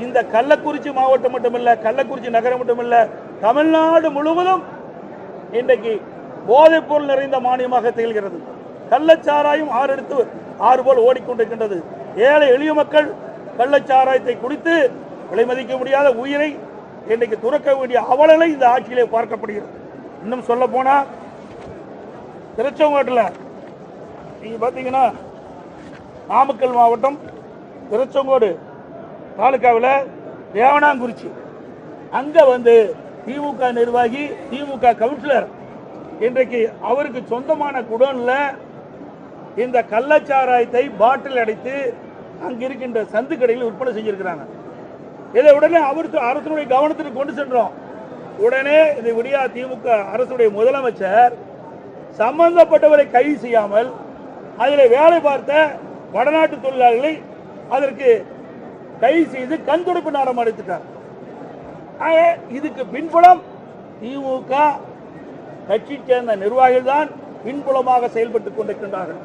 இந்த கள்ளக்குறிச்சி மாவட்டம் மட்டுமல்ல, கள்ளக்குறிச்சி நகரம் மட்டுமல்ல, தமிழ்நாடு முழுவதும் இன்றைக்கு போதைப் பொருள் நிறைந்த மாநிலமாக திகழ்கிறது. கள்ளச்சாராயம் ஆறெடுத்து ஆறு போல் ஓடிக்கொண்டிருக்கின்றது. ஏழை எளிய மக்கள் கள்ளச்சாராயத்தை குடித்து விலை மதிக்க முடியாத உயிரை இன்றைக்கு துறக்க வேண்டிய அவலங்களை இந்த ஆட்சியிலே பார்க்கப்படுகிறது. இன்னும் சொல்ல போனா திருச்செங்கோட்டில் நீங்க பார்த்தீங்கன்னா, நாமக்கல் மாவட்டம் திருச்செங்கோடு தாலுக்காவில் தேவனாங்குறிச்சி அங்கே திமுக நிர்வாகி, திமுக கவுன்சிலர் இன்றைக்கு அவருக்கு சொந்தமான குடோன்ல இந்த கள்ளச்சாராயத்தை பாட்டில் அடைத்து அங்கு இருக்கின்ற சந்து கடையில் விற்பனை செஞ்சிருக்கிறாங்க. இதை உடனே அரசுடைய கவனத்திற்கு கொண்டு சென்றோம். உடனே இந்த விடியா திமுக அரசுடைய முதலமைச்சர் சம்பந்தப்பட்டவரை கைது செய்யாமல் அதில் வேலை பார்த்த வடநாட்டு தொழிலாளர்களை அதற்கு கைது செய்து கண் துடைப்பு நாடம் அடைத்துட்டார். இதுக்கு பின்புலம் திமுக கட்சி சேர்ந்த நிர்வாகிகள் தான் பின்புலமாக செயல்பட்டுக் கொண்டிருக்கின்றார்கள்.